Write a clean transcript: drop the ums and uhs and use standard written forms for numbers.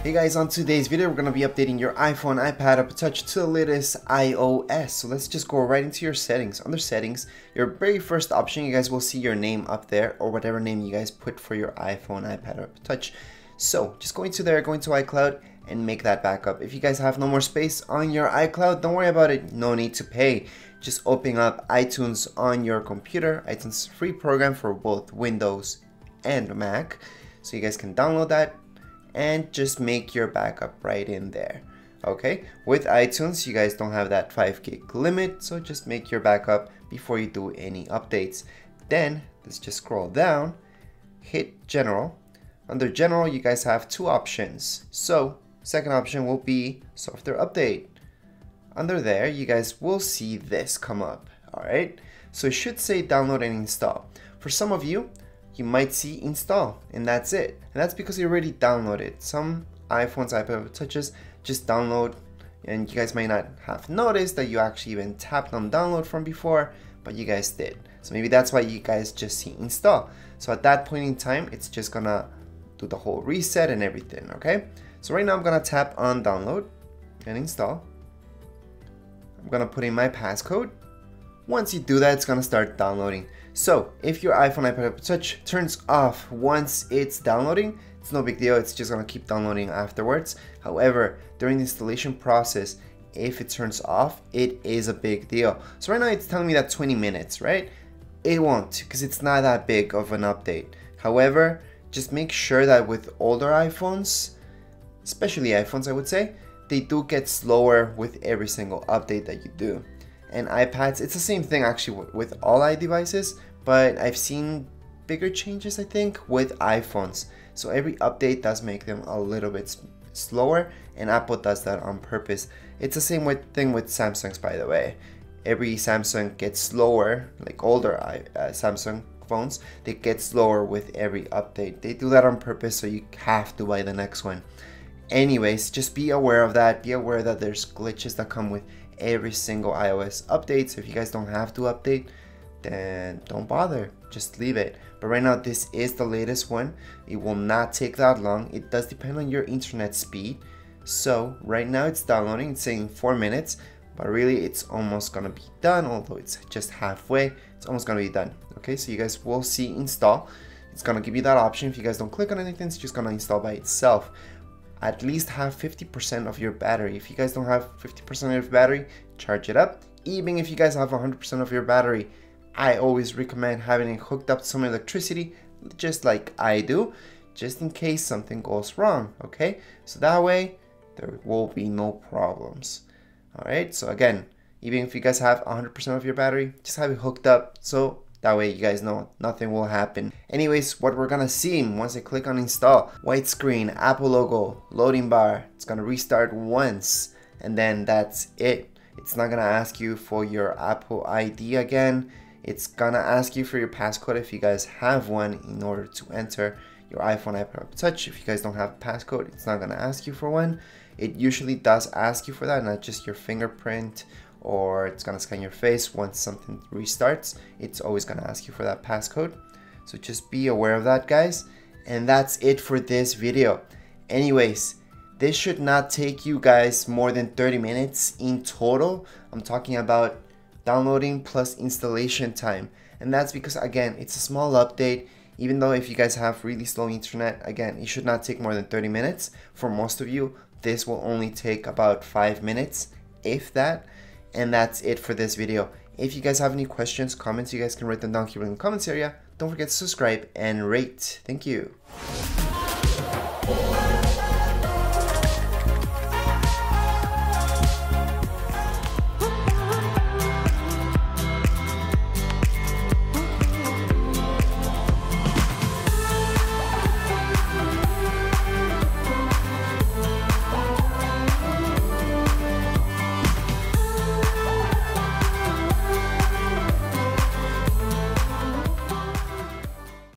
Hey guys, on today's video we're going to be updating your iPhone, iPad, Apple Touch to the latest iOS. So let's just go right into your settings. Under settings, your very first option, you guys will see your name up there or whatever name you guys put for your iPhone, iPad, or Apple Touch. So just go into there, go into iCloud and make that backup. If you guys have no more space on your iCloud, don't worry about it, no need to pay. Just open up iTunes on your computer. iTunes is a free program for both Windows and Mac. So you guys can download that and just make your backup right in there. Okay, with iTunes you guys don't have that 5 gig limit, so just make your backup before you do any updates. Then let's just scroll down, hit general. Under general you guys have two options. So second option will be software update. Under there you guys will see this come up. Alright, so it should say download and install. For some of you, you might see install and that's it, and that's because you already downloaded. Some iPhones, iPad Touches just download and you guys might not have noticed that you actually even tapped on download from before, but you guys did. So maybe that's why you guys just see install. So at that point in time it's just gonna do the whole reset and everything. Okay, so right now I'm gonna tap on download and install. I'm gonna put in my passcode. Once you do that, it's gonna start downloading. So if your iPhone, iPad, Apple Touch turns off once it's downloading, it's no big deal, it's just gonna keep downloading afterwards. However, during the installation process, if it turns off, it is a big deal. So right now it's telling me that 20 minutes, right? It won't, because it's not that big of an update. However, just make sure that with older iPhones, especially iPhones I would say, they do get slower with every single update that you do. And iPads, it's the same thing actually with all iDevices, but I've seen bigger changes I think with iPhones. So every update does make them a little bit slower, and Apple does that on purpose. It's the same thing with Samsungs, by the way. Every Samsung gets slower, like older Samsung phones, they get slower with every update. They do that on purpose, so you have to buy the next one. Anyways, just be aware of that. Be aware that there's glitches that come with every single iOS update. So if you guys don't have to update, then don't bother, just leave it. But right now this is the latest one. It will not take that long. It does depend on your internet speed. So right now it's downloading, it's saying 4 minutes, but really it's almost gonna be done. Although it's just halfway, it's almost gonna be done. Okay, so you guys will see install. It's gonna give you that option. If you guys don't click on anything, it's just gonna install by itself. At least have 50% of your battery. If you guys don't have 50% of your battery, charge it up. Even if you guys have 100% of your battery, I always recommend having it hooked up to some electricity, just like I do, just in case something goes wrong. Okay, so that way there will be no problems. All right, so again, even if you guys have 100% of your battery, just have it hooked up, so that way you guys know nothing will happen. Anyways, what we're gonna see once I click on install, white screen, Apple logo, loading bar. It's gonna restart once and then that's it. It's not gonna ask you for your Apple ID again. It's gonna ask you for your passcode if you guys have one in order to enter your iPhone, iPad, Apple Touch. If you guys don't have a passcode, it's not gonna ask you for one. It usually does ask you for that, not just your fingerprint, or it's gonna scan your face. Once something restarts, it's always gonna ask you for that passcode. So just be aware of that, guys. And that's it for this video. Anyways, this should not take you guys more than 30 minutes in total. I'm talking about downloading plus installation time. And that's because, again, it's a small update. Even though if you guys have really slow internet, again, it should not take more than 30 minutes. For most of you, this will only take about 5 minutes, if that. And that's it for this video. If you guys have any questions, comments, you guys can write them down here in the comments area. Don't forget to subscribe and rate. Thank you.